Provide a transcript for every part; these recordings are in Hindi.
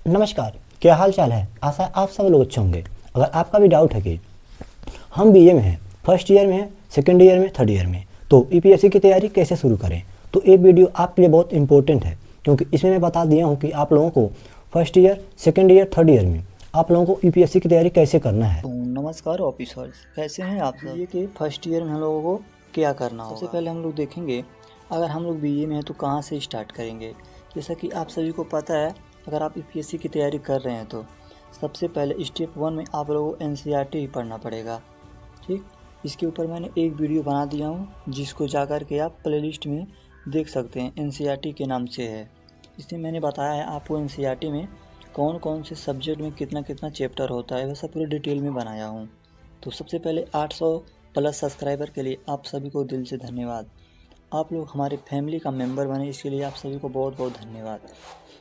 नमस्कार। क्या हाल चाल है? आशा है आप सब लोग अच्छे होंगे। अगर आपका भी डाउट है कि हम बीए में हैं, फर्स्ट ईयर में हैं, सेकंड ईयर में, थर्ड ईयर में, तो ईपीएससी की तैयारी कैसे शुरू करें, तो ये वीडियो आपके लिए बहुत इंपॉर्टेंट है, क्योंकि इसमें मैं बता दिया हूँ कि आप लोगों को first year, second year, third year में आप लोगों को ईपीएससी की तैयारी कैसे करना है। तो नमस्कार ऑफिसर्स, कैसे हैं आप सब? बीए के फर्स्ट ईयर में हम लोगों को क्या करना होगा? सबसे पहले हम लोग देखेंगे, अगर हम लोग बीए में हैं तो कहाँ से स्टार्ट करेंगे। जैसा कि आप सभी को पता है, अगर आप यूपीएससी की तैयारी कर रहे हैं तो सबसे पहले स्टेप 1 में आप लोगों को एनसीईआरटी ही पढ़ना पड़ेगा। ठीक, इसके ऊपर मैंने एक वीडियो बना दिया हूँ, जिसको जा कर के आप प्लेलिस्ट में देख सकते हैं। एनसीईआरटी के नाम से है। इसमें मैंने बताया है आपको एनसीईआरटी में कौन कौन से सब्जेक्ट में कितना कितना चैप्टर होता है, वैसा पूरे डिटेल में बनाया हूँ। तो सबसे पहले 800 प्लस सब्सक्राइबर के लिए आप सभी को दिल से धन्यवाद। आप लोग हमारे फैमिली का मेंबर बने, इसके लिए आप सभी को बहुत बहुत धन्यवाद।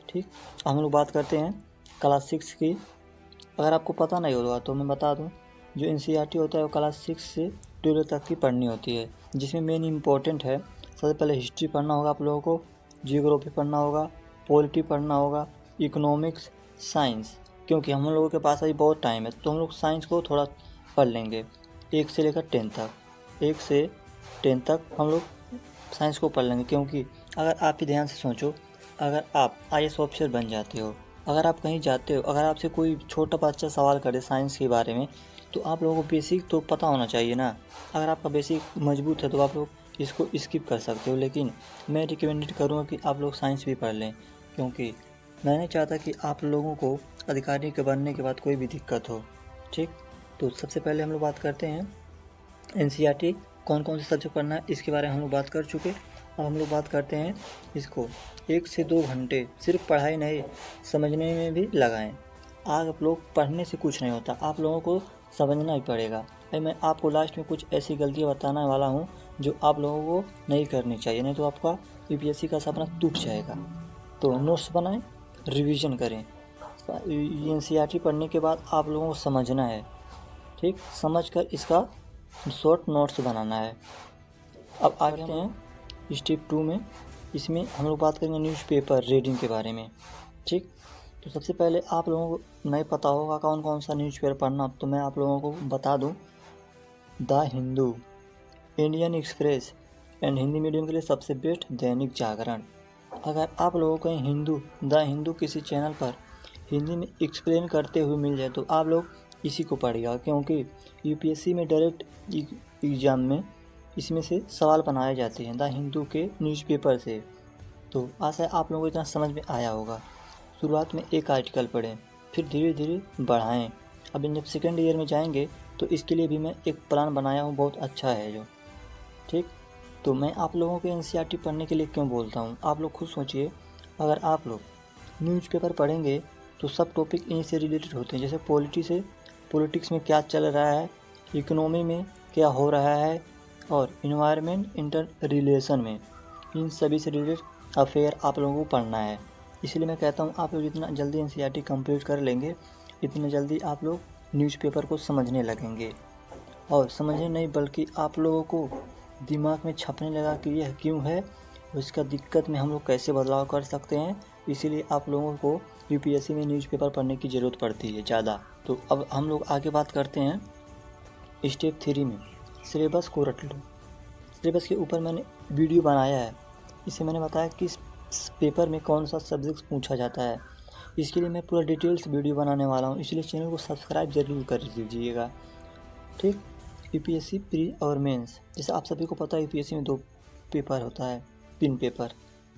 ठीक, हम लोग बात करते हैं क्लास 6 की। अगर आपको पता नहीं होगा तो मैं बता दूं, जो एनसीईआरटी होता है वो क्लास 6 से 12 तक की पढ़नी होती है, जिसमें मेन इंपॉर्टेंट है। सबसे पहले हिस्ट्री पढ़ना होगा आप लोगों को, जियोग्राफी पढ़ना होगा, पॉलिटी पढ़ना होगा, इकोनॉमिक्स, साइंस। क्योंकि हम लोगों के पास अभी बहुत टाइम है तो हम लोग साइंस को थोड़ा पढ़ लेंगे। 1 से लेकर 10 तक, 1 से 10 तक हम लोग साइंस को पढ़ लेंगे। क्योंकि अगर आप ही ध्यान से सोचो, अगर आप आईएएस ऑफिसर बन जाते हो, अगर आप कहीं जाते हो, अगर आपसे कोई छोटा बच्चा सवाल करे साइंस के बारे में, तो आप लोगों को बेसिक तो पता होना चाहिए ना। अगर आपका बेसिक मजबूत है तो आप लोग इसको स्किप कर सकते हो, लेकिन मैं रिकमेंडेड करूँगा कि आप लोग साइंस भी पढ़ लें। क्योंकि मैं नहीं चाहता कि आप लोगों को अधिकारी के बनने के बाद कोई भी दिक्कत हो। ठीक, तो सबसे पहले हम लोग बात करते हैं एनसीईआरटी कौन कौन से सब्जेक्ट पढ़ना है, इसके बारे में हम लोग बात कर चुके। अब हम लोग बात करते हैं इसको 1 से 2 घंटे सिर्फ पढ़ाई नहीं, समझने में भी लगाएं। आप लोग पढ़ने से कुछ नहीं होता, आप लोगों को समझना ही पड़ेगा। भाई मैं आपको लास्ट में कुछ ऐसी गलतियाँ बताने वाला हूँ जो आप लोगों को नहीं करनी चाहिए, नहीं तो आपका यूपीएससी का सपना टूट जाएगा। तो नोट्स बनाएं, रिवीजन करें। एनसीईआरटी पढ़ने के बाद आप लोगों को समझना है। ठीक, समझ कर इसका शॉर्ट नोट्स बनाना है। अब आगे हैं स्टेप 2 में। इसमें हम लोग बात करेंगे न्यूज़पेपर रीडिंग के बारे में। ठीक, तो सबसे पहले आप लोगों को नहीं पता होगा कौन कौन सा न्यूज़पेपर पढ़ना, तो मैं आप लोगों को बता दूं, the Hindu, Indian express and Hindi medium के लिए सबसे बेस्ट दैनिक जागरण। अगर आप लोगों को हिंदू, द हिंदू किसी चैनल पर हिंदी में एक्सप्लेन करते हुए मिल जाए तो आप लोग इसी को पढ़िएगा। क्योंकि यूपीएससी में डायरेक्ट एग्ज़ाम में इसमें से सवाल बनाए जाते हैं द हिंदू के न्यूज़पेपर से। तो आशा है आप लोगों को इतना समझ में आया होगा। शुरुआत में एक आर्टिकल पढ़ें, फिर धीरे धीरे बढ़ाएं। अब जब सेकेंड ईयर में जाएंगे तो इसके लिए भी मैं एक प्लान बनाया हूँ, बहुत अच्छा है जो। ठीक, तो मैं आप लोगों को एनसीईआरटी पढ़ने के लिए क्यों बोलता हूँ, आप लोग खुद सोचिए। अगर आप लोग न्यूज़पेपर पढ़ेंगे तो सब टॉपिक इन्हीं से रिलेटेड होते हैं। जैसे पॉलिटिक्स में क्या चल रहा है, इकोनॉमी में क्या हो रहा है, और इन्वायरमेंट इंटर रिलेशन में, इन सभी से रिलेटेड अफेयर आप लोगों को पढ़ना है। इसलिए मैं कहता हूँ आप लोग जितना जल्दी एनसीईआरटी कंप्लीट कर लेंगे, इतने जल्दी आप लोग न्यूज़पेपर को समझने लगेंगे। और समझने नहीं बल्कि आप लोगों को दिमाग में छपने लगा कि यह क्यों है, उसका दिक्कत में हम लोग कैसे बदलाव कर सकते हैं। इसीलिए आप लोगों को यूपीएससी में न्यूज़पेपर पढ़ने की ज़रूरत पड़ती है ज़्यादा। तो अब हम लोग आगे बात करते हैं स्टेप 3 में, सिलेबस को रट लो। सिलेबस के ऊपर मैंने वीडियो बनाया है, इसे मैंने बताया कि इस पेपर में कौन सा सब्जेक्ट पूछा जाता है। इसके लिए मैं पूरा डिटेल्स वीडियो बनाने वाला हूँ, इसलिए चैनल को सब्सक्राइब जरूर कर दीजिएगा। ठीक, यूपीएससी प्री और मेंस, जैसे आप सभी को पता है यूपीएससी में 2 पेपर होता है, 3 पेपर,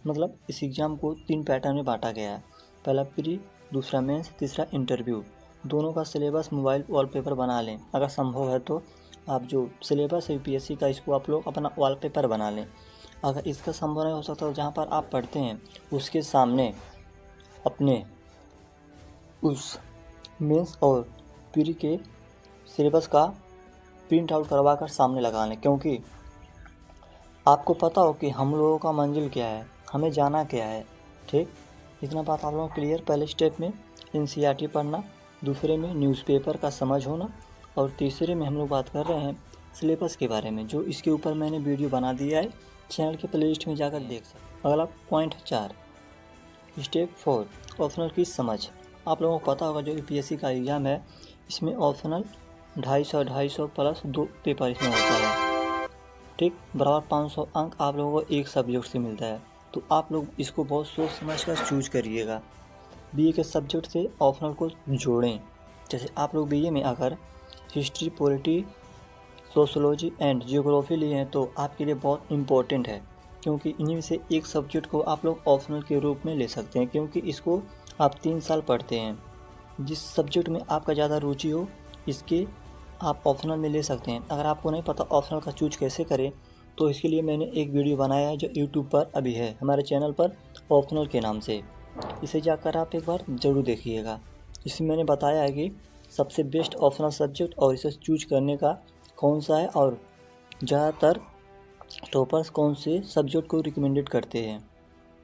मतलब इस एग्ज़ाम को 3 पैटर्न में बांटा गया है। पहला प्री, दूसरा मेंस, तीसरा इंटरव्यू। दोनों का सिलेबस मोबाइल वॉलपेपर बना लें, अगर संभव है तो आप जो सिलेबस है यूपीएससी का इसको आप लोग अपना वॉलपेपर बना लें। अगर इसका संभव नहीं हो सकता तो जहाँ पर आप पढ़ते हैं उसके सामने अपने उस मेंस और प्री के सिलेबस का प्रिंट आउट करवा कर सामने लगा लें। क्योंकि आपको पता हो कि हम लोगों का मंजिल क्या है, हमें जाना क्या है। ठीक, इतना बात आप लोगों को क्लियर। पहले स्टेप में एनसीईआरटी पढ़ना, दूसरे में न्यूज़पेपर का समझ होना, और तीसरे में हम लोग बात कर रहे हैं सिलेबस के बारे में, जो इसके ऊपर मैंने वीडियो बना दिया है, चैनल के प्लेलिस्ट में जाकर देख सकते। अगला पॉइंट 4, स्टेप 4, ऑप्शनल की समझ। आप लोगों को पता होगा जो यूपीएससी का एग्ज़ाम है इसमें ऑप्शनल 250 प्लस 2 पेपर इसमें होता है, ठीक, बराबर 500 अंक आप लोगों को एक सब्जेक्ट से मिलता है। तो आप लोग इसको बहुत सोच समझ कर चूज करिएगा। बीए के सब्जेक्ट से ऑप्शनल को जोड़ें। जैसे आप लोग बीए में अगर history, polity, sociology and geography लिए हैं तो आपके लिए बहुत इम्पोर्टेंट है, क्योंकि इन्हीं में से एक सब्जेक्ट को आप लोग ऑप्शनल के रूप में ले सकते हैं, क्योंकि इसको आप 3 साल पढ़ते हैं। जिस सब्जेक्ट में आपका ज़्यादा रुचि हो इसके आप ऑप्शनल में ले सकते हैं। अगर आपको नहीं पता ऑप्शनल का चूज कैसे करें तो इसके लिए मैंने एक वीडियो बनाया है जो यूट्यूब पर अभी है हमारे चैनल पर ऑप्शनल के नाम से, इसे जाकर आप एक बार ज़रूर देखिएगा। इसमें मैंने बताया है कि सबसे बेस्ट ऑप्शनल सब्जेक्ट और इसे चूज करने का कौन सा है और ज़्यादातर टॉपर्स कौन से सब्जेक्ट को रिकमेंडेड करते हैं।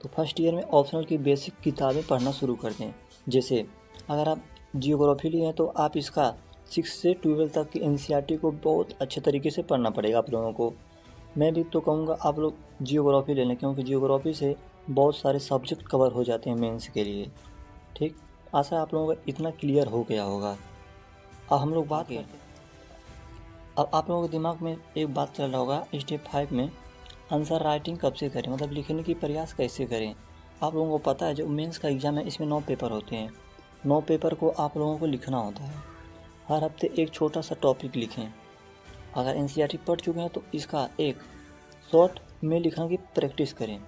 तो फर्स्ट ईयर में ऑप्शनल की बेसिक किताबें पढ़ना शुरू कर दें। जैसे अगर आप जियोग्राफी लिए हैं तो आप इसका 6 से 12 तक की एनसीईआरटी को बहुत अच्छे तरीके से पढ़ना पड़ेगा आप लोगों को। मैं भी तो कहूँगा आप लोग जियोग्राफी ले लें, क्योंकि जियोग्राफी से बहुत सारे सब्जेक्ट कवर हो जाते हैं मेंस के लिए, ठीक। आशा आप लोगों का इतना क्लियर हो गया होगा। अब हम लोग बात करते हैं, अब आप लोगों के दिमाग में एक बात चल रहा होगा स्टेप 5 में आंसर राइटिंग कब से करें, मतलब लिखने की प्रयास कैसे करें। आप लोगों को पता है जो मेंस का एग्ज़ाम है इसमें 9 पेपर होते हैं। 9 पेपर को आप लोगों को लिखना होता है। हर हफ्ते एक छोटा सा टॉपिक लिखें। अगर एनसीईआरटी पढ़ चुके हैं तो इसका एक शॉर्ट में लिखने की प्रैक्टिस करें,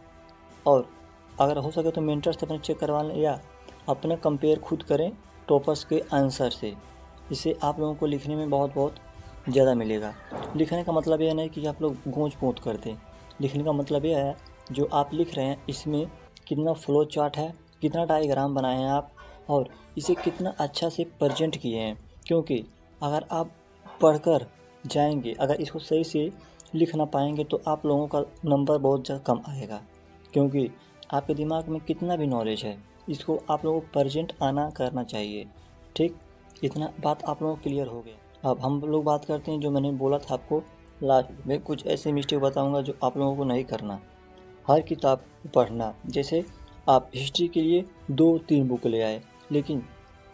और अगर हो सके तो मेंटर से अपने चेक करवा लें या अपने कंपेयर खुद करें टॉपर्स के आंसर से। इससे आप लोगों को लिखने में बहुत ज़्यादा मिलेगा। लिखने का मतलब यह नहीं कि आप लोग गूंज पोंत कर दें। लिखने का मतलब यह है जो आप लिख रहे हैं इसमें कितना फ्लो चार्ट है, कितना डायग्राम बनाए हैं आप, और इसे कितना अच्छा से प्रेजेंट किए हैं। क्योंकि अगर आप पढ़कर जाएंगे, अगर इसको सही से लिख ना पाएंगे तो आप लोगों का नंबर बहुत ज़्यादा कम आएगा, क्योंकि आपके दिमाग में कितना भी नॉलेज है इसको आप लोगों को प्रेजेंट आना करना चाहिए, ठीक। इतना बात आप लोगों को क्लियर हो गया। अब हम लोग बात करते हैं जो मैंने बोला था आपको लास्ट में, कुछ ऐसे मिस्टेक बताऊंगा जो आप लोगों को नहीं करना। हर किताब पढ़ना, जैसे आप हिस्ट्री के लिए 2-3 बुक ले आए, लेकिन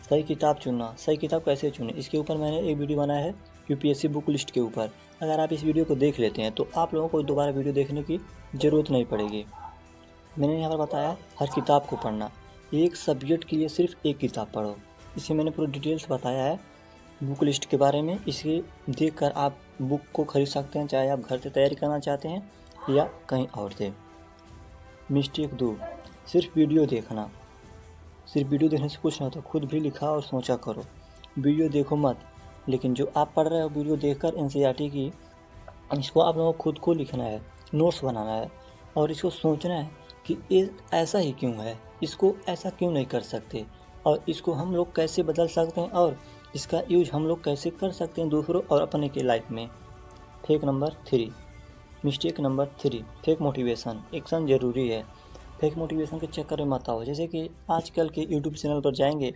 सही किताब चुनना। सही किताब कैसे चुने इसके ऊपर मैंने एक वीडियो बनाया है यूपीएससी बुक लिस्ट के ऊपर। अगर आप इस वीडियो को देख लेते हैं तो आप लोगों को दोबारा वीडियो देखने की ज़रूरत नहीं पड़ेगी। मैंने यहाँ पर बताया हर किताब को पढ़ना, एक सब्जेक्ट के लिए सिर्फ एक किताब पढ़ो। इसे मैंने पूरी डिटेल्स बताया है बुक लिस्ट के बारे में। इसे देखकर आप बुक को खरीद सकते हैं, चाहे आप घर से तैयारी करना चाहते हैं या कहीं और से। मिस्टेक 2, सिर्फ वीडियो देखना। सिर्फ वीडियो देखने से कुछ नहीं होता, खुद भी लिखा और सोचा करो। वीडियो देखो मत, लेकिन जो आप पढ़ रहे हो वीडियो देखकर एनसीईआरटी की, इसको आप लोगों को खुद को लिखना है, नोट्स बनाना है, और इसको सोचना है कि ये ऐसा ही क्यों है, इसको ऐसा क्यों नहीं कर सकते, और इसको हम लोग कैसे बदल सकते हैं, और इसका यूज हम लोग कैसे कर सकते हैं दूसरों और अपने के लाइफ में। Mistake number 3, fake motivation. Action ज़रूरी है, फेक मोटिवेशन के चक्कर में मत आओ। जैसे कि आजकल के यूट्यूब चैनल पर जाएंगे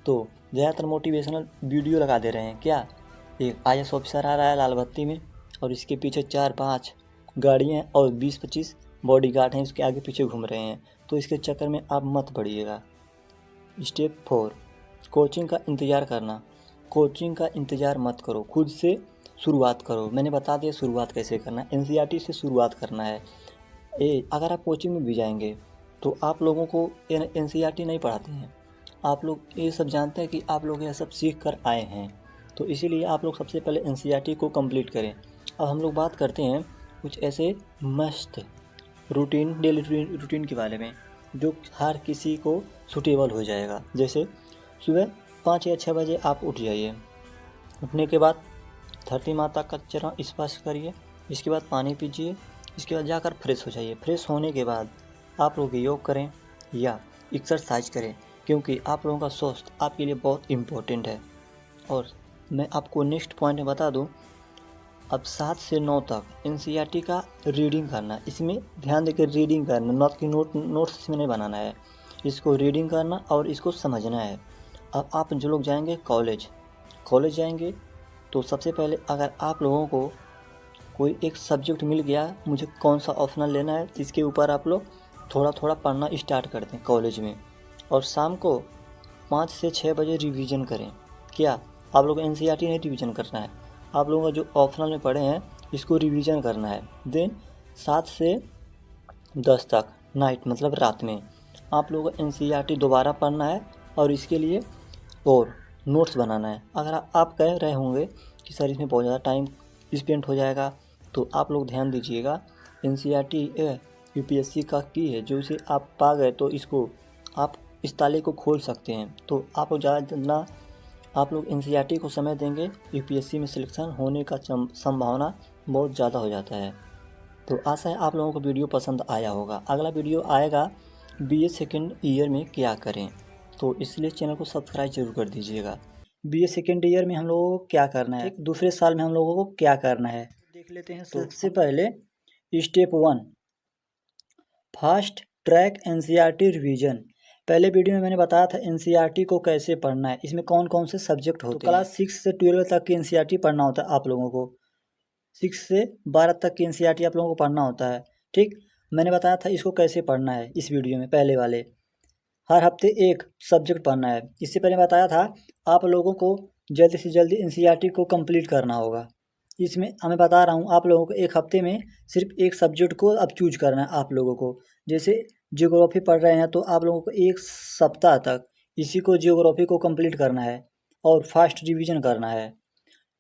तो ज़्यादातर मोटिवेशनल वीडियो लगा दे रहे हैं। क्या, एक आईएएस ऑफिसर आ रहा है लाल बत्ती में और इसके पीछे 4-5 गाड़ियाँ और 20-25 बॉडीगार्ड हैं इसके आगे पीछे घूम रहे हैं, तो इसके चक्कर में आप मत पड़िएगा। स्टेप 4, कोचिंग का इंतज़ार करना। कोचिंग का इंतज़ार मत करो, खुद से शुरुआत करो। मैंने बता दिया शुरुआत कैसे करना है, एनसीईआरटी से शुरुआत करना है। अगर आप कोचिंग में भी जाएंगे तो आप लोगों को एनसीईआरटी नहीं पढ़ाते हैं, आप लोग ये सब जानते हैं कि आप लोग यह सब सीख कर आए हैं, तो इसीलिए आप लोग सबसे पहले एनसीईआरटी को कंप्लीट करें। अब हम लोग बात करते हैं कुछ ऐसे मस्त रूटीन, डेली रूटीन के बारे में जो हर किसी को सूटेबल हो जाएगा। जैसे सुबह 5 या 6 बजे आप उठ जाइए, उठने के बाद धरती माता का चरण स्पर्श करिए, इसके बाद पानी पीजिए, इसके बाद जाकर फ्रेश हो जाइए। फ्रेश होने के बाद आप लोग योग करें या एक्सरसाइज करें, क्योंकि आप लोगों का स्वास्थ्य आपके लिए बहुत इम्पोर्टेंट है। और मैं आपको नेक्स्ट पॉइंट में बता दूं, अब 7 से 9 तक एनसीईआरटी का रीडिंग करना। इसमें ध्यान देकर रीडिंग करना, नॉट कि नोट्स इसमें नहीं बनाना है, इसको रीडिंग करना और इसको समझना है। अब आप जो लोग जाएंगे कॉलेज जाएंगे तो सबसे पहले अगर आप लोगों को कोई एक सब्जेक्ट मिल गया, मुझे कौन सा ऑप्शनल लेना है, इसके ऊपर आप लोग थोड़ा थोड़ा पढ़ना स्टार्ट कर दें कॉलेज में। और शाम को 5 से 6 बजे रिवीजन करें। क्या आप लोग एनसीईआरटी नहीं रिवीजन करना है, आप लोगों का जो ऑप्शनल में पढ़े हैं इसको रिवीजन करना है। देन 7 से 10 तक नाइट मतलब रात में आप लोगों को एनसीईआरटी दोबारा पढ़ना है और इसके लिए और नोट्स बनाना है। अगर आप कह रहे होंगे कि सर इसमें बहुत ज़्यादा टाइम स्पेंड हो जाएगा, तो आप लोग ध्यान दीजिएगा, एनसीईआरटी यूपीएससी का की है, जो इसे आप पा गए तो इसको आप इस ताले को खोल सकते हैं। तो आप लोग ज़्यादा आप लोग एनसीईआरटी को समय देंगे, यूपीएससी में सिलेक्शन होने का संभावना बहुत ज़्यादा हो जाता है। तो आशा है आप लोगों को वीडियो पसंद आया होगा। अगला वीडियो आएगा बीए सेकेंड ईयर में क्या करें, तो इसलिए चैनल को सब्सक्राइब जरूर कर दीजिएगा। बीए सेकेंड ईयर में हम लोगों को क्या करना है, दूसरे साल में हम लोगों को क्या करना है देख लेते हैं। सबसे पहले step 1 fast track NCERT revision. पहले वीडियो में मैंने बताया था एनसीईआरटी को कैसे पढ़ना है, इसमें कौन कौन से सब्जेक्ट होते हैं। क्लास 6 से 12 तक की एनसीईआरटी पढ़ना होता है आप लोगों को, 6 से 12 तक की एनसीईआरटी आप लोगों को पढ़ना होता है। ठीक, मैंने बताया था इसको कैसे पढ़ना है इस वीडियो में, पहले वाले हर हफ्ते एक सब्जेक्ट पढ़ना है। इससे पहले बताया था आप लोगों को जल्दी से जल्दी एनसीईआरटी को कंप्लीट करना होगा। इसमें मैं बता रहा हूँ आप लोगों को एक हफ्ते में सिर्फ एक सब्जेक्ट को अब चूज करना है आप लोगों को। जैसे जियोग्राफी पढ़ रहे हैं तो आप लोगों को एक सप्ताह तक इसी को जियोग्राफी को कंप्लीट करना है और फास्ट रिवीजन करना है।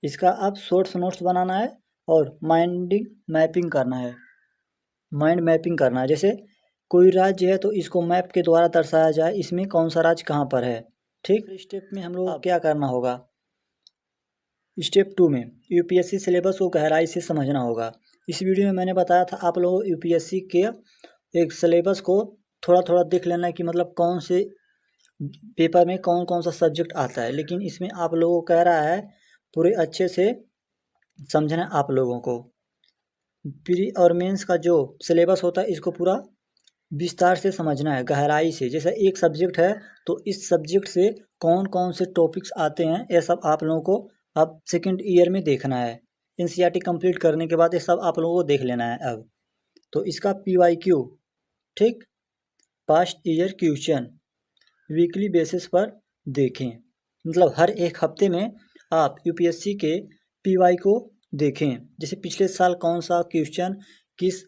इसका आप शॉर्ट्स नोट्स बनाना है और माइंड मैपिंग करना है। जैसे कोई राज्य है तो इसको मैप के द्वारा दर्शाया जाए इसमें कौन सा राज्य कहाँ पर है। ठीक, स्टेप में हम लोग क्या करना होगा, स्टेप 2 में यूपीएससी सिलेबस को गहराई से समझना होगा। इस वीडियो में मैंने बताया था आप लोग यूपीएससी के एक सिलेबस को थोड़ा थोड़ा देख लेना है कि मतलब कौन से पेपर में कौन कौन सा सब्जेक्ट आता है, लेकिन इसमें आप लोगों को कह रहा है पूरे अच्छे से समझना आप लोगों को। प्री और मेंस का जो सिलेबस होता है इसको पूरा विस्तार से समझना है, गहराई से। जैसे एक सब्जेक्ट है तो इस सब्जेक्ट से कौन कौन से टॉपिक्स आते हैं ये सब आप लोगों को अब सेकंड ईयर में देखना है। एनसीईआरटी कंप्लीट करने के बाद ये सब आप लोगों को देख लेना है अब। तो इसका पीवाईक्यू, ठीक, past year question weekly basis पर देखें, मतलब हर एक हफ्ते में आप यूपीएससी के पीवाई को देखें। जैसे पिछले साल कौन सा क्वेश्चन किस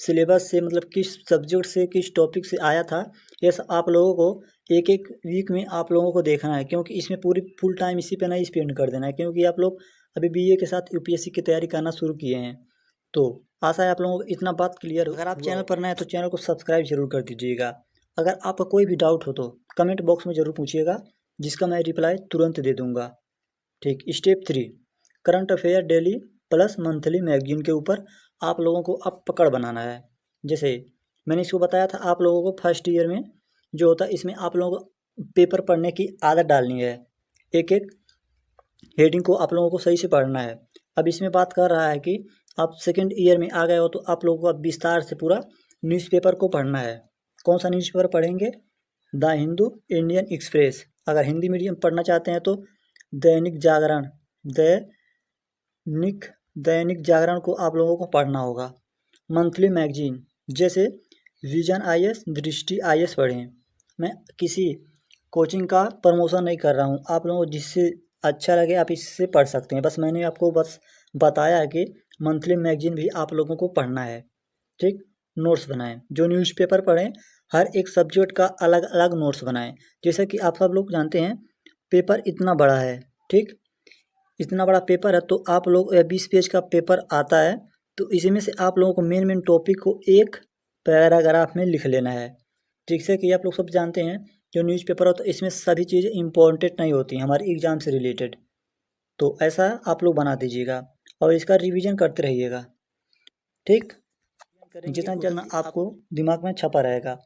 सिलेबस से मतलब किस सब्जेक्ट से किस टॉपिक से आया था, ये सब आप लोगों को एक एक वीक में आप लोगों को देखना है, क्योंकि इसमें पूरी फुल टाइम इसी पे नहीं स्पेंड कर देना है, क्योंकि आप लोग अभी बीए के साथ यूपीएससी की तैयारी करना शुरू किए हैं। तो आशा है आप लोगों को इतना बात क्लियर हो। अगर आप चैनल पर नए हैं तो चैनल को सब्सक्राइब जरूर कर दीजिएगा। अगर आपका कोई भी डाउट हो तो कमेंट बॉक्स में ज़रूर पूछिएगा, जिसका मैं रिप्लाई तुरंत दे दूंगा। ठीक, step 3 current affair daily plus monthly magazine के ऊपर आप लोगों को अब पकड़ बनाना है। जैसे मैंने इसको बताया था आप लोगों को फर्स्ट ईयर में जो होता है इसमें आप लोगों को पेपर पढ़ने की आदत डालनी है, एक एक हेडिंग को आप लोगों को सही से पढ़ना है। अब इसमें बात कर रहा है कि आप सेकेंड ईयर में आ गए हो तो आप लोगों को अब विस्तार से पूरा न्यूज़पेपर को पढ़ना है। कौन सा न्यूज़पेपर पढ़ेंगे, द हिंदू, इंडियन एक्सप्रेस। अगर हिंदी मीडियम पढ़ना चाहते हैं तो दैनिक जागरण, दैनिक जागरण को आप लोगों को पढ़ना होगा। मंथली मैगजीन जैसे विजन आईएएस, दृष्टि आईएएस पढ़ें। मैं किसी कोचिंग का प्रमोशन नहीं कर रहा हूँ, आप लोगों को जिससे अच्छा लगे आप इससे पढ़ सकते हैं। बस मैंने आपको बस बताया है कि मंथली मैगजीन भी आप लोगों को पढ़ना है। ठीक, नोट्स बनाएं, जो न्यूज़पेपर पढ़ें हर एक सब्जेक्ट का अलग अलग नोट्स बनाएं। जैसे कि आप सब लोग जानते हैं पेपर इतना बड़ा है, ठीक, इतना बड़ा पेपर है तो आप लोग 20 पेज का पेपर आता है, तो इसी में से आप लोगों को मेन टॉपिक को एक पैराग्राफ में लिख लेना है। ठीक से कि आप लोग सब जानते हैं जो न्यूज़पेपर होता है इसमें सभी चीज़ें इंपॉर्टेंट नहीं होती हमारे एग्ज़ाम से रिलेटेड, तो ऐसा आप लोग बना दीजिएगा और इसका रिवीजन करते रहिएगा। ठीक, जितना जल्द आपको दिमाग में छपा रहेगा।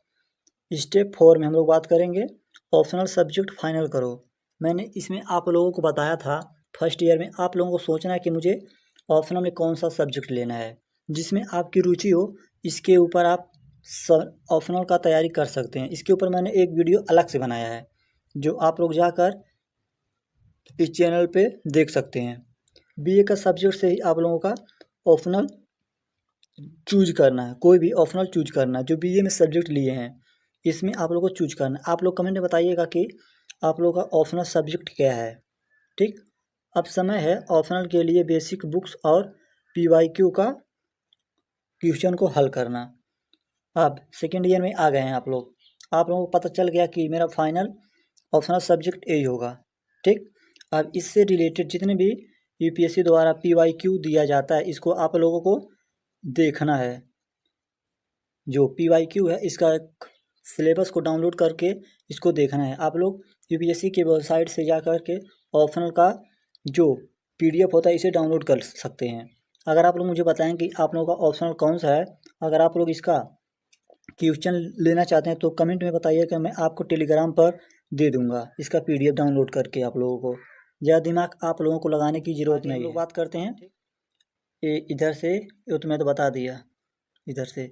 स्टेप 4 में हम लोग बात करेंगे ऑप्शनल सब्जेक्ट फाइनल करो। मैंने इसमें आप लोगों को बताया था फर्स्ट ईयर में आप लोगों को सोचना है कि मुझे ऑप्शनल में कौन सा सब्जेक्ट लेना है, जिसमें आपकी रुचि हो इसके ऊपर आप ऑप्शनल का तैयारी कर सकते हैं। इसके ऊपर मैंने एक वीडियो अलग से बनाया है जो आप लोग जाकर इस चैनल पे देख सकते हैं। बीए का सब्जेक्ट से ही आप लोगों का ऑप्शनल चूज करना है, कोई भी ऑप्शनल चूज करना है जो बीए में सब्जेक्ट लिए हैं इसमें आप लोगों को चूज करना है। आप लोग कमेंट में बताइएगा कि आप लोगों का ऑप्शनल सब्जेक्ट क्या है। ठीक, अब समय है ऑप्शनल के लिए बेसिक बुक्स और PYQ का क्वेश्चन को हल करना। अब सेकेंड ईयर में आ गए हैं आप लोगों को पता चल गया कि मेरा फाइनल ऑप्शनल सब्जेक्ट यही होगा। ठीक, अब इससे रिलेटेड जितने भी UPSC द्वारा PYQ दिया जाता है इसको आप लोगों को देखना है। जो PYQ है इसका सिलेबस को डाउनलोड करके इसको देखना है। आप लोग UPSC के वेबसाइट से जा कर के ऑप्शनल का जो PDF होता है इसे डाउनलोड कर सकते हैं। अगर आप लोग मुझे बताएं कि आप लोगों का ऑप्शनल कौन सा है, अगर आप लोग इसका क्वेश्चन लेना चाहते हैं तो कमेंट में बताइए कि मैं आपको टेलीग्राम पर दे दूंगा इसका PDF डाउनलोड करके। आप लोगों को ज़्यादा दिमाग आप लोगों को लगाने की ज़रूरत नहीं है। लोग बात करते हैं ये इधर से, ये तो मैं तो बता दिया। इधर से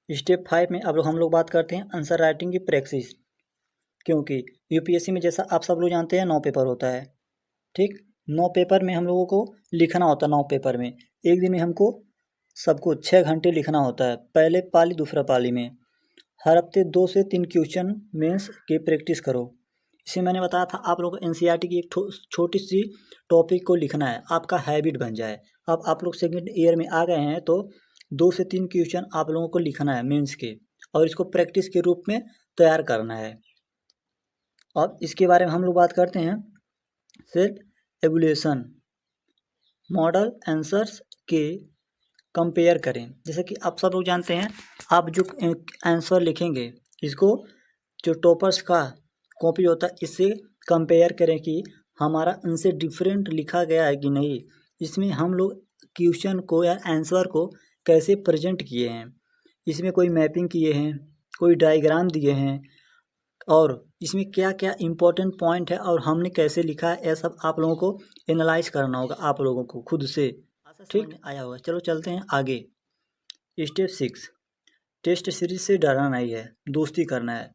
स्टेप 5 में हम लोग बात करते हैं आंसर राइटिंग की प्रैक्टिस, क्योंकि UPSC में जैसा आप सब लोग जानते हैं 9 पेपर होता है। ठीक, 9 पेपर में हम लोगों को लिखना होता है। 9 पेपर में एक दिन में हमको सबको 6 घंटे लिखना होता है, पहले पाली दूसरा पाली में। हर हफ्ते 2 से 3 क्वेश्चन मेंस की प्रैक्टिस करो। इसे मैंने बताया था आप लोगों को NCERT की एक छोटी सी टॉपिक को लिखना है, आपका हैबिट बन जाए। अब आप लोग सेकेंड ईयर में आ गए हैं तो 2 से 3 क्वेश्चन आप लोगों को लिखना है मेंस के, और इसको प्रैक्टिस के रूप में तैयार करना है। अब इसके बारे में हम लोग बात करते हैं सेल्फ एवल्यूएशन, मॉडल आंसर्स के कंपेयर करें। जैसे कि आप सब लोग जानते हैं, आप जो आंसर लिखेंगे इसको जो टॉपर्स का कॉपी होता है इससे कंपेयर करें कि हमारा उनसे डिफरेंट लिखा गया है कि नहीं। इसमें हम लोग क्वेश्चन को या आंसर को कैसे प्रेजेंट किए हैं, इसमें कोई मैपिंग किए हैं, कोई डायग्राम दिए हैं, और इसमें क्या क्या इम्पोर्टेंट पॉइंट है और हमने कैसे लिखा है, यह सब आप लोगों को एनालाइज करना होगा आप लोगों को खुद से। ठीक, आया होगा। चलो चलते हैं आगे। स्टेप 6, टेस्ट सीरीज से डरना नहीं है, दोस्ती करना है।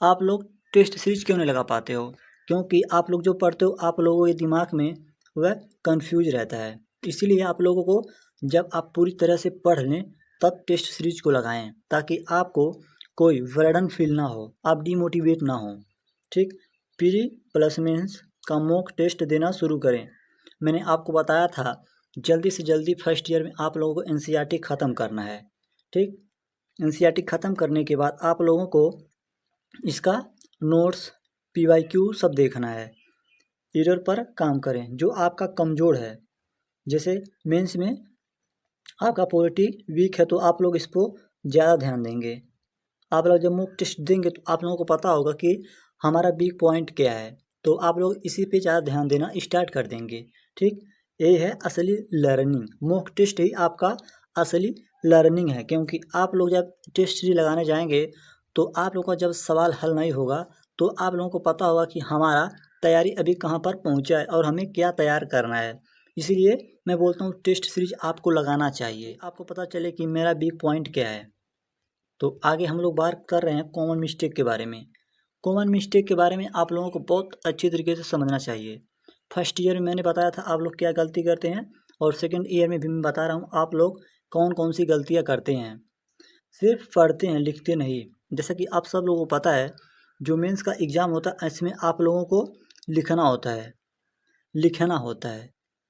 आप लोग टेस्ट सीरीज क्यों नहीं लगा पाते हो? क्योंकि आप लोग जो पढ़ते हो आप लोगों के दिमाग में वह कंफ्यूज रहता है। इसीलिए आप लोगों को जब आप पूरी तरह से पढ़ लें तब टेस्ट सीरीज को लगाएं, ताकि आपको कोई बर्डन फील ना हो, आप डिमोटिवेट ना हो। ठीक, प्री प्लेसमेंट्स का मॉक टेस्ट देना शुरू करें। मैंने आपको बताया था जल्दी से जल्दी फर्स्ट ईयर में आप लोगों को NCERT ख़त्म करना है। ठीक, NCERT ख़त्म करने के बाद आप लोगों को इसका नोट्स PYQ सब देखना है। एरर पर काम करें जो आपका कमज़ोर है। जैसे मेंस में आपका पॉलिटी वीक है तो आप लोग इस पर ज़्यादा ध्यान देंगे। आप लोग जब मॉक टेस्ट देंगे तो आप लोगों को पता होगा कि हमारा वीक पॉइंट क्या है, तो आप लोग इसी पे ज़्यादा ध्यान देना स्टार्ट कर देंगे। ठीक, ये है असली लर्निंग। मॉक टेस्ट ही आपका असली लर्निंग है, क्योंकि आप लोग जब टेस्ट सीरीज लगाने जाएंगे तो आप लोगों का जब सवाल हल नहीं होगा तो आप लोगों को पता होगा कि हमारा तैयारी अभी कहाँ पर पहुँचा है और हमें क्या तैयार करना है। इसीलिए मैं बोलता हूँ टेस्ट सीरीज आपको लगाना चाहिए, आपको पता चले कि मेरा वीक पॉइंट क्या है। तो आगे हम लोग बात कर रहे हैं कॉमन मिस्टेक के बारे में। कॉमन मिस्टेक के बारे में आप लोगों को बहुत अच्छी तरीके से समझना चाहिए। फर्स्ट ईयर में मैंने बताया था आप लोग क्या गलती करते हैं, और सेकंड ईयर में भी मैं बता रहा हूँ आप लोग कौन कौन सी गलतियाँ करते हैं। सिर्फ पढ़ते हैं, लिखते नहीं। जैसा कि आप सब लोगों को पता है जो मेंस का एग्ज़ाम होता है इसमें आप लोगों को लिखना होता है, लिखना होता है।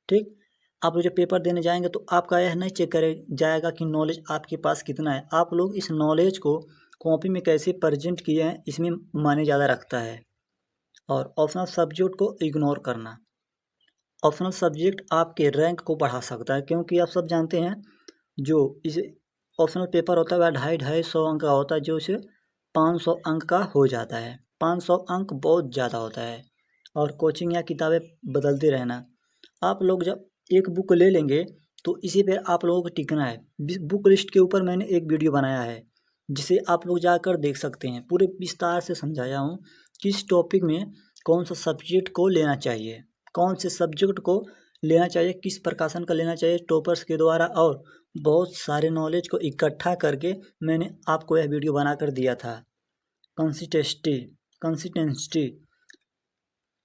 ठीक, आप लोग जब पेपर देने जाएंगे तो आपका यह नहीं चेक करे जाएगा कि नॉलेज आपके पास कितना है, आप लोग इस नॉलेज को कॉपी में कैसे प्रेजेंट किए हैं इसमें मायने ज़्यादा रखता है। और ऑप्शनल सब्जेक्ट को इग्नोर करना। ऑप्शनल सब्जेक्ट आपके रैंक को बढ़ा सकता है, क्योंकि आप सब जानते हैं जो इस ऑप्शनल पेपर होता है वह 250-250 अंक का होता है, जो इसे 500 अंक का हो जाता है। 500 अंक बहुत ज़्यादा होता है। और कोचिंग या किताबें बदलते रहना। आप लोग जब एक बुक ले लेंगे तो इसी पर आप लोगों को टिकना है। बुक लिस्ट के ऊपर मैंने एक वीडियो बनाया है जिसे आप लोग जाकर देख सकते हैं। पूरे विस्तार से समझाया हूँ किस टॉपिक में कौन सा सब्जेक्ट को लेना चाहिए, कौन से सब्जेक्ट को लेना चाहिए, किस प्रकाशन का लेना चाहिए टॉपर्स के द्वारा, और बहुत सारे नॉलेज को इकट्ठा करके मैंने आपको यह वीडियो बनाकर दिया था। कंसिस्टेंसी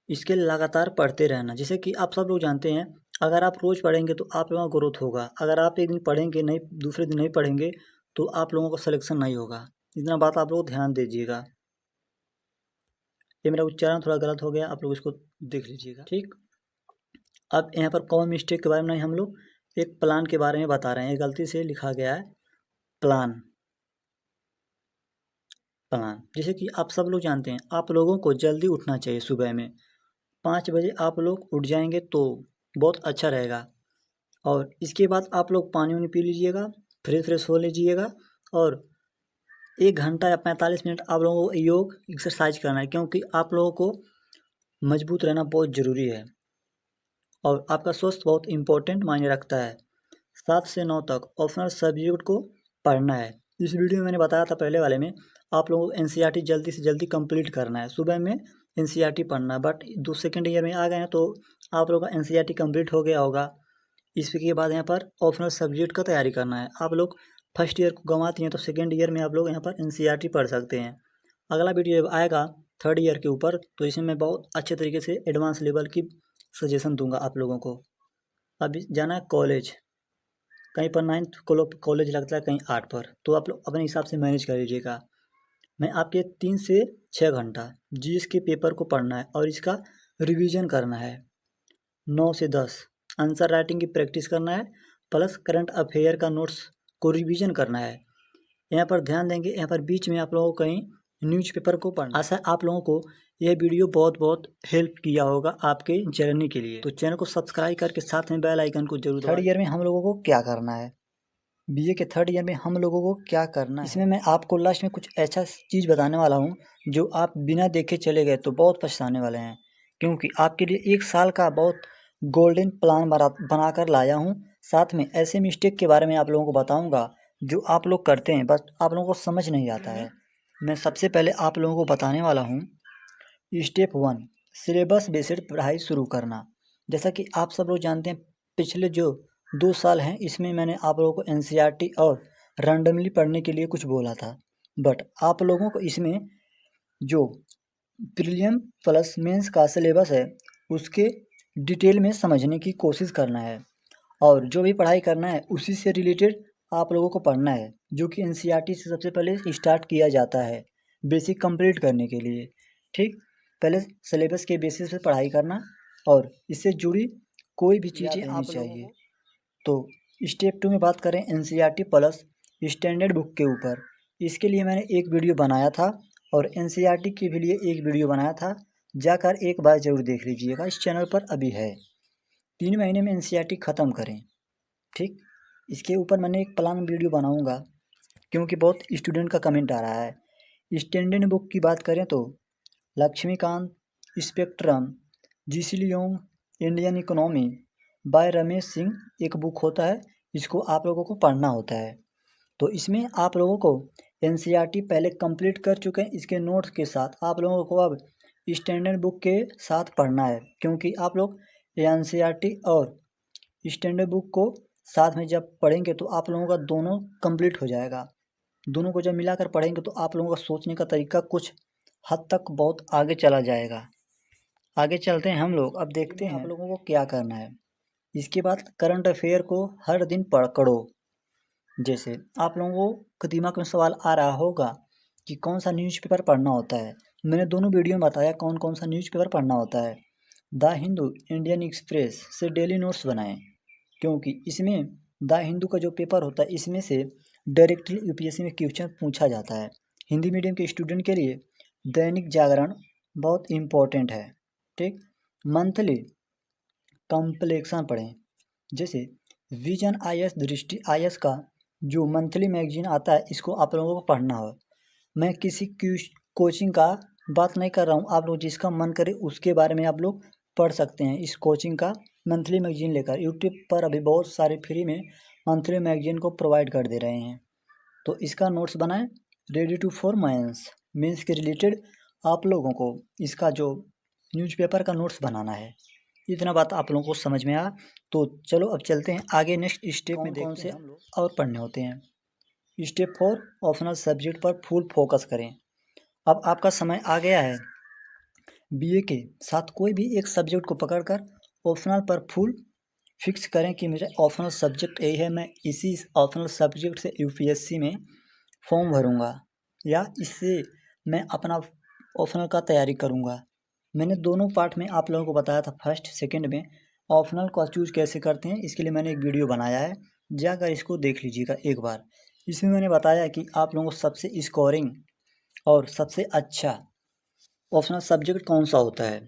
इसके लगातार पढ़ते रहना। जैसे कि आप सब लोग जानते हैं अगर आप रोज़ पढ़ेंगे तो आप लोगों का ग्रोथ होगा। अगर आप एक दिन पढ़ेंगे नहीं, दूसरे दिन नहीं पढ़ेंगे तो आप लोगों का सिलेक्शन नहीं होगा। इतना बात आप लोग ध्यान दीजिएगा। ये मेरा उच्चारण थोड़ा गलत हो गया, आप लोग इसको देख लीजिएगा, ठीक। अब यहाँ पर कॉमन मिस्टेक के बारे में नहीं, हम लोग एक प्लान के बारे में बता रहे हैं। ये गलती से लिखा गया है प्लान। जैसे कि आप सब लोग जानते हैं, आप लोगों को जल्दी उठना चाहिए। सुबह में 5 बजे आप लोग उठ जाएंगे तो बहुत अच्छा रहेगा। और इसके बाद आप लोग पानी वानी पी लीजिएगा, फ्रेश हो लीजिएगा, और 1 घंटा या 45 मिनट आप लोगों को योग एक्सरसाइज करना है, क्योंकि आप लोगों को मजबूत रहना बहुत ज़रूरी है और आपका स्वास्थ्य बहुत इम्पोर्टेंट मायने रखता है। 7 से 9 तक ऑप्शनल सब्जेक्ट को पढ़ना है। इस वीडियो में मैंने बताया था पहले वाले में, आप लोगों को एनसीईआरटी जल्दी से जल्दी कंप्लीट करना है। सुबह में एनसीईआरटी पढ़ना है, बट सेकेंड ईयर में आ गए हैं तो आप लोगों का एनसीईआरटी कंप्लीट हो गया होगा। इसके बाद यहाँ पर ऑप्शनल सब्जेक्ट का तैयारी करना है। आप लोग फर्स्ट ईयर को गंवाती हैं तो सेकेंड ईयर में आप लोग यहाँ पर एनसीईआरटी पढ़ सकते हैं। अगला वीडियो आएगा थर्ड ईयर के ऊपर, तो इसमें मैं बहुत अच्छे तरीके से एडवांस लेवल की सजेशन दूंगा आप लोगों को। अभी जाना है कॉलेज, कहीं पर 9th कॉलेज लगता है, कहीं 8 पर, तो आप लोग अपने हिसाब से मैनेज कर लीजिएगा। मैं आपके 3 से 6 घंटा जीएस के पेपर को पढ़ना है और इसका रिवीजन करना है। 9 से 10 आंसर राइटिंग की प्रैक्टिस करना है, प्लस करंट अफेयर का नोट्स को रिवीजन करना है। यहाँ पर ध्यान देंगे, यहाँ पर बीच में आप लोगों को कहीं न्यूज़पेपर को पढ़ना। आशा आप लोगों को यह वीडियो बहुत बहुत हेल्प किया होगा आपके जर्नी के लिए। तो चैनल को सब्सक्राइब करके साथ में बेल आइकन को जरूर। थर्ड ईयर में हम लोगों को क्या करना है, बीए के थर्ड ईयर में हम लोगों को क्या करना है, इसमें मैं आपको लास्ट में कुछ ऐसा चीज़ बताने वाला हूँ जो आप बिना देखे चले गए तो बहुत पछताने वाले हैं, क्योंकि आपके लिए 1 साल का बहुत गोल्डन प्लान बना कर लाया हूँ। साथ में ऐसे मिस्टेक के बारे में आप लोगों को बताऊँगा जो आप लोग करते हैं, बस आप लोगों को समझ नहीं आता है। मैं सबसे पहले आप लोगों को बताने वाला हूँ स्टेप 1, सिलेबस बेस्ड पढ़ाई शुरू करना। जैसा कि आप सब लोग जानते हैं, पिछले जो 2 साल हैं इसमें मैंने आप लोगों को एनसीईआरटी और रैंडमली पढ़ने के लिए कुछ बोला था, बट आप लोगों को इसमें जो प्रीलिम प्लस मेंस का सिलेबस है उसके डिटेल में समझने की कोशिश करना है, और जो भी पढ़ाई करना है उसी से रिलेटेड आप लोगों को पढ़ना है, जो कि एनसीईआरटी से सबसे पहले स्टार्ट किया जाता है बेसिक कंप्लीट करने के लिए, ठीक। पहले सिलेबस के बेसिस पे पढ़ाई करना और इससे जुड़ी कोई भी चीज़ें आनी चाहिए। तो स्टेप 2 में बात करें एनसीईआरटी प्लस स्टैंडर्ड बुक के ऊपर, इसके लिए मैंने एक वीडियो बनाया था और एनसीईआरटी के भी लिए एक वीडियो बनाया था, जाकर एक बार ज़रूर देख लीजिएगा, इस चैनल पर अभी है। 3 महीने में एनसीईआरटी ख़त्म करें, ठीक। इसके ऊपर मैंने एक प्लान वीडियो बनाऊंगा, क्योंकि बहुत स्टूडेंट का कमेंट आ रहा है। स्टैंडर्ड बुक की बात करें तो Laxmikanth Spectrum, GC Leong, Indian economy by Ramesh Singh एक बुक होता है, इसको आप लोगों को पढ़ना होता है। तो इसमें आप लोगों को एनसीईआरटी पहले कंप्लीट कर चुके हैं, इसके नोट्स के साथ आप लोगों को अब स्टैंडर्ड बुक के साथ पढ़ना है, क्योंकि आप लोग एनसीईआरटी और स्टैंडर्ड बुक को साथ में जब पढ़ेंगे तो आप लोगों का दोनों कंप्लीट हो जाएगा। दोनों को जब मिलाकर पढ़ेंगे तो आप लोगों का सोचने का तरीका कुछ हद तक बहुत आगे चला जाएगा। आगे चलते हैं हम लोग, अब देखते हैं आप लोगों को क्या करना है। इसके बाद करंट अफेयर को हर दिन पढ़ो। जैसे आप लोगों को दिमाग में सवाल आ रहा होगा कि कौन सा न्यूज़पेपर पढ़ना होता है, मैंने दोनों वीडियो में बताया कौन कौन सा न्यूज़पेपर पढ़ना होता है। द हिंदू, इंडियन एक्सप्रेस से डेली नोट्स बनाएं, क्योंकि इसमें द हिंदू का जो पेपर होता है इसमें से डायरेक्टली यूपीएससी में क्वेश्चन पूछा जाता है। हिंदी मीडियम के स्टूडेंट के लिए दैनिक जागरण बहुत इम्पोर्टेंट है, ठीक। मंथली कंप्लेक्शन पढ़ें, जैसे विजन आईएएस, दृष्टि आईएएस का जो मंथली मैगजीन आता है इसको आप लोगों को पढ़ना हो। मैं किसी कोचिंग का बात नहीं कर रहा हूँ, आप लोग जिसका मन करे उसके बारे में आप लोग पढ़ सकते हैं। इस कोचिंग का मंथली मैगजीन लेकर यूट्यूब पर अभी बहुत सारे फ्री में मंथली मैगजीन को प्रोवाइड कर दे रहे हैं, तो इसका नोट्स बनाएं। रेडी टू फॉर मेंस के रिलेटेड आप लोगों को इसका जो न्यूज़पेपर का नोट्स बनाना है। इतना बात आप लोगों को समझ में आया, तो चलो अब चलते हैं आगे। नेक्स्ट स्टेप में देखते हैं हम लोग और पढ़ने होते हैं। स्टेप 4, ऑप्शनल सब्जेक्ट पर फुल फोकस करें। अब आपका समय आ गया है बीए के साथ कोई भी एक सब्जेक्ट को पकड़कर ऑप्शनल पर फुल फिक्स करें कि मेरा ऑप्शनल सब्जेक्ट यही है, मैं इसी ऑप्शनल सब्जेक्ट से यूपीएससी में फॉर्म भरूंगा, या इससे मैं अपना ऑप्शनल का तैयारी करूँगा। मैंने दोनों पार्ट में आप लोगों को बताया था, फर्स्ट सेकंड में ऑप्शनल को चूज कैसे करते हैं, इसके लिए मैंने एक वीडियो बनाया है, जाकर इसको देख लीजिएगा एक बार। इसमें मैंने बताया कि आप लोगों को सबसे स्कोरिंग और सबसे अच्छा ऑप्शनल सब्जेक्ट कौन सा होता है।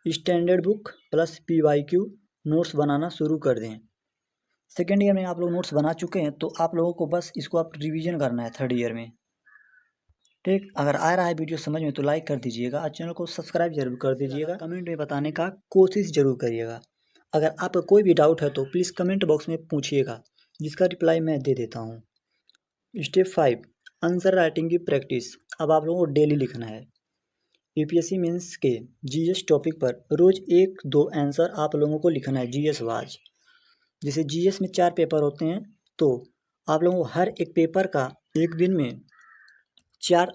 Standard book plus PYQ notes बनाना शुरू कर दें। सेकेंड ईयर में आप लोग नोट्स बना चुके हैं तो आप लोगों को बस इसको आप रिवीजन करना है थर्ड ईयर में। ठीक, अगर आ रहा है वीडियो समझ में तो लाइक कर दीजिएगा और चैनल को सब्सक्राइब जरूर कर दीजिएगा। कमेंट में बताने का कोशिश जरूर करिएगा। अगर आपका कोई भी डाउट है तो प्लीज़ कमेंट बॉक्स में पूछिएगा, जिसका रिप्लाई मैं दे देता हूँ। स्टेप 5, आंसर राइटिंग की प्रैक्टिस। अब आप लोगों को डेली लिखना है। UPSC मेंस के GS टॉपिक पर रोज़ 1-2 आंसर आप लोगों को लिखना है GS वाज। जैसे GS में 4 पेपर होते हैं तो आप लोगों को हर एक पेपर का एक दिन में 4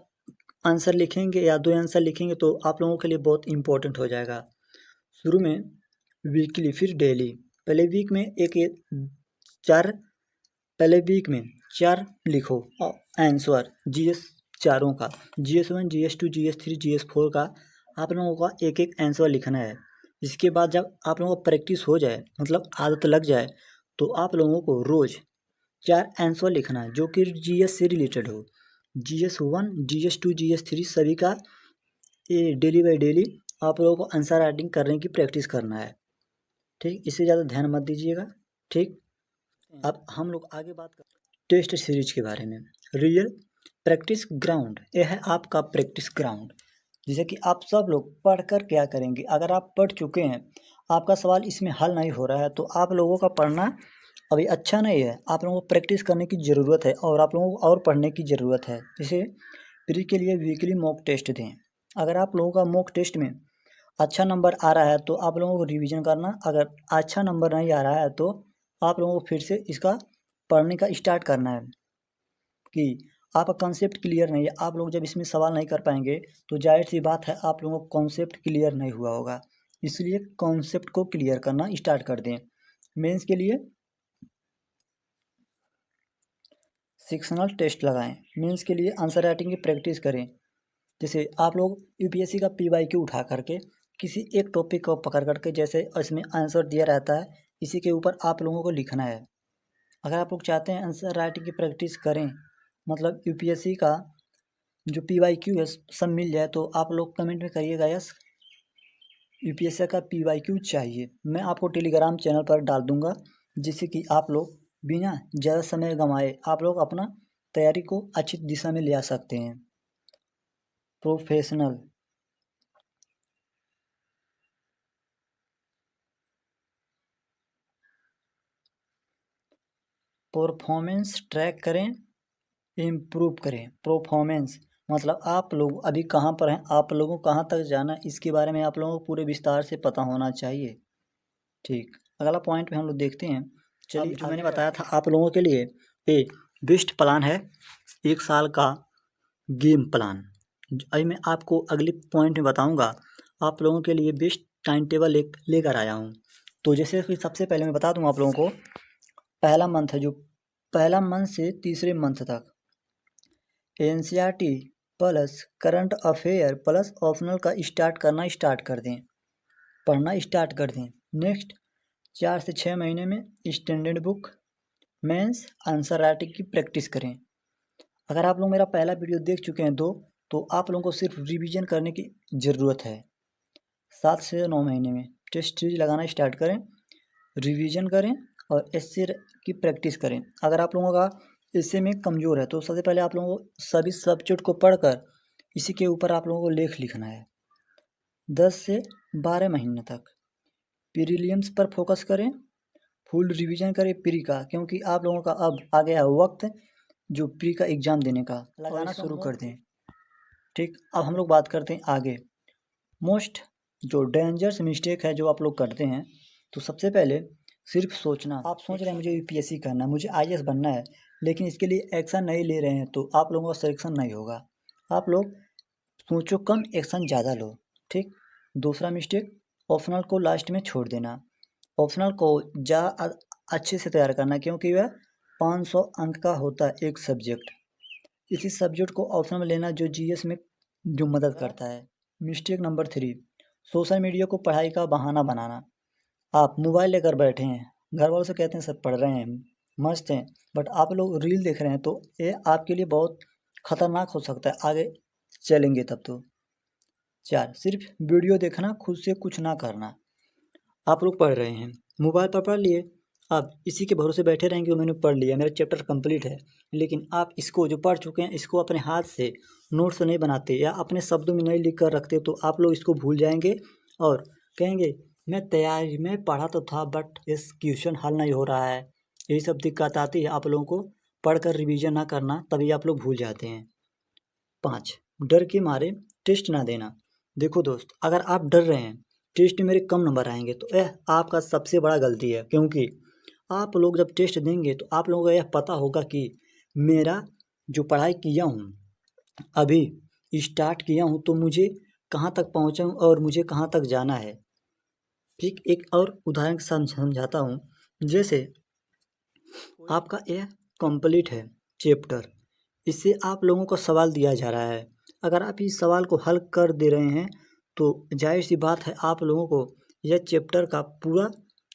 आंसर लिखेंगे या 2 आंसर लिखेंगे तो आप लोगों के लिए बहुत इंपॉर्टेंट हो जाएगा। शुरू में वीकली, फिर डेली। पहले वीक में पहले वीक में 4 लिखो आंसर GS चारों का, GS1, GS2, GS3, GS4 का आप लोगों का एक एक आंसर लिखना है। इसके बाद जब आप लोगों को प्रैक्टिस हो जाए, मतलब आदत लग जाए, तो आप लोगों को रोज़ 4 आंसर लिखना है जो कि GS से रिलेटेड हो। GS1, GS2, GS3 सभी का ये डेली बाई डेली आप लोगों को आंसर राइटिंग करने की प्रैक्टिस करना है। ठीक, इससे ज़्यादा ध्यान मत दीजिएगा। ठीक, अब हम लोग आगे बात कर टेस्ट सीरीज के बारे में। रियल प्रैक्टिस ग्राउंड, यह है आपका प्रैक्टिस ग्राउंड। जैसे कि आप सब लोग पढ़कर क्या करेंगे, अगर आप पढ़ चुके हैं, आपका सवाल इसमें हल नहीं हो रहा है तो आप लोगों का पढ़ना अभी अच्छा नहीं है। आप लोगों को प्रैक्टिस करने की ज़रूरत है और आप लोगों को और पढ़ने की ज़रूरत है। जैसे प्री के लिए वीकली मॉक टेस्ट दें। अगर आप लोगों का मॉक टेस्ट में अच्छा नंबर आ रहा है तो आप लोगों को रिवीजन करना, अगर अच्छा नंबर नहीं आ रहा है तो आप लोगों को फिर से इसका पढ़ने का स्टार्ट करना है कि आपका कॉन्सेप्ट क्लियर नहीं है। आप लोग जब इसमें सवाल नहीं कर पाएंगे तो जाहिर सी बात है आप लोगों को कॉन्सेप्ट क्लियर नहीं हुआ होगा। इसलिए कॉन्सेप्ट को क्लियर करना स्टार्ट कर दें। मेंस के लिए सेक्शनल टेस्ट लगाएं। मेंस के लिए आंसर राइटिंग की प्रैक्टिस करें। जैसे आप लोग UPSC का PYQ उठा करके किसी एक टॉपिक को पकड़ करके, जैसे इसमें आंसर दिया रहता है, इसी के ऊपर आप लोगों को लिखना है। अगर आप लोग चाहते हैं आंसर राइटिंग की प्रैक्टिस करें, मतलब UPSC का जो PYQ है सब मिल जाए, तो आप लोग कमेंट में करिएगा यस UPSC का PYQ चाहिए। मैं आपको टेलीग्राम चैनल पर डाल दूंगा, जिससे कि आप लोग बिना ज़्यादा समय गंवाए आप लोग अपना तैयारी को अच्छी दिशा में ले आ सकते हैं। प्रोफेशनल परफॉर्मेंस ट्रैक करें, इम्प्रूव करें। परफॉर्मेंस मतलब आप लोग अभी कहाँ पर हैं, आप लोगों को कहाँ तक जाना है, इसके बारे में आप लोगों को पूरे विस्तार से पता होना चाहिए। ठीक, अगला पॉइंट पे हम लोग देखते हैं। चलिए, जो मैंने बताया था आप लोगों के लिए ये बेस्ट प्लान है, 1 साल का गेम प्लान। अभी मैं आपको अगले पॉइंट में बताऊंगा। आप लोगों के लिए बेस्ट टाइम टेबल लेकर आया हूँ। तो जैसे कि सबसे पहले मैं बता दूँ आप लोगों को, पहला मंथ है, जो पहला मंथ से तीसरे मंथ तक NCERT plus current affair plus optional का स्टार्ट कर दें, पढ़ना स्टार्ट कर दें। नेक्स्ट 4 से 6 महीने में standard book, mains, answer writing की प्रैक्टिस करें। अगर आप लोग मेरा पहला वीडियो देख चुके हैं तो आप लोगों को सिर्फ रिवीजन करने की ज़रूरत है। 7 से 9 महीने में टेस्ट सीरीज लगाना स्टार्ट करें, रिवीजन करें और एस्से की प्रैक्टिस करें। अगर आप लोगों का एस्से में कमज़ोर है तो सबसे पहले आप लोगों को सभी सब्जेक्ट को पढ़कर इसी के ऊपर आप लोगों को लेख लिखना है। 10 से 12 महीने तक प्रीलिम्स पर फोकस करें, फुल रिवीजन करें प्री का, क्योंकि आप लोगों का अब आ गया वक्त जो प्री का एग्ज़ाम देने का, लगाना शुरू कर दें। ठीक, अब हम लोग बात करते हैं आगे। मोस्ट जो डेंजरस मिस्टेक है जो आप लोग करते हैं, तो सबसे पहले सिर्फ सोचना। आप सोच रहे हैं मुझे UPSC करना है, मुझे IAS बनना है, लेकिन इसके लिए एक्शन नहीं ले रहे हैं तो आप लोगों का सिलेक्शन नहीं होगा। आप लोग सोचो कम, एक्शन ज़्यादा लो। ठीक, दूसरा मिस्टेक, ऑप्शनल को लास्ट में छोड़ देना। ऑप्शनल को अच्छे से तैयार करना, क्योंकि वह 500 अंक का होता है एक सब्जेक्ट। इसी सब्जेक्ट को ऑप्शनल में लेना जो GS में जो मदद करता है। मिस्टेक नंबर 3, सोशल मीडिया को पढ़ाई का बहाना बनाना। आप मोबाइल लेकर बैठे हैं, घर वालों से कहते हैं सर पढ़ रहे हैं, मस्त हैं, बट आप लोग रील देख रहे हैं तो ये आपके लिए बहुत ख़तरनाक हो सकता है आगे चलेंगे तब तो। 4, सिर्फ वीडियो देखना, खुद से कुछ ना करना। आप लोग पढ़ रहे हैं, मोबाइल पर पढ़ लिए, आप इसी के भरोसे बैठे रहेंगे मैंने पढ़ लिया, मेरा चैप्टर कंप्लीट है, लेकिन आप इसको जो पढ़ चुके हैं इसको अपने हाथ से नोट्स नहीं बनाते या अपने शब्दों में नहीं लिख कर रखते तो आप लोग इसको भूल जाएंगे और कहेंगे मैं पढ़ा तो था बट इस क्वेश्चन हल नहीं हो रहा है। यही सब दिक्कत आती है आप लोगों को पढ़कर रिवीजन ना करना, तभी आप लोग भूल जाते हैं। 5, डर के मारे टेस्ट ना देना। देखो दोस्त, अगर आप डर रहे हैं टेस्ट में मेरे कम नंबर आएंगे तो यह आपका सबसे बड़ा गलती है, क्योंकि आप लोग जब टेस्ट देंगे तो आप लोगों को यह पता होगा कि मेरा जो पढ़ाई किया हूँ अभी स्टार्ट किया हूँ तो मुझे कहाँ तक पहुँचा हूँ और मुझे कहाँ तक जाना है। ठीक, एक और उदाहरण समझाता हूँ। जैसे आपका यह कंप्लीट है चैप्टर, इससे आप लोगों को सवाल दिया जा रहा है, अगर आप इस सवाल को हल कर दे रहे हैं तो जाहिर सी बात है आप लोगों को यह चैप्टर का पूरा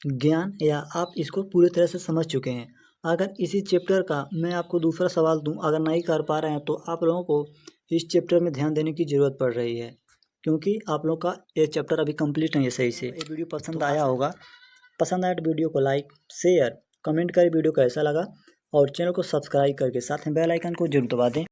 ज्ञान या आप इसको पूरी तरह से समझ चुके हैं। अगर इसी चैप्टर का मैं आपको दूसरा सवाल दूं, अगर नहीं कर पा रहे हैं तो आप लोगों को इस चैप्टर में ध्यान देने की ज़रूरत पड़ रही है, क्योंकि आप लोग का ये चैप्टर अभी कंप्लीट नहीं है सही से। ये वीडियो पसंद आया होगा, पसंद आया तो वीडियो को लाइक शेयर कमेंट करें वीडियो कैसा लगा, और चैनल को सब्सक्राइब करके साथ में बेल आइकन को जरूर दबा दें।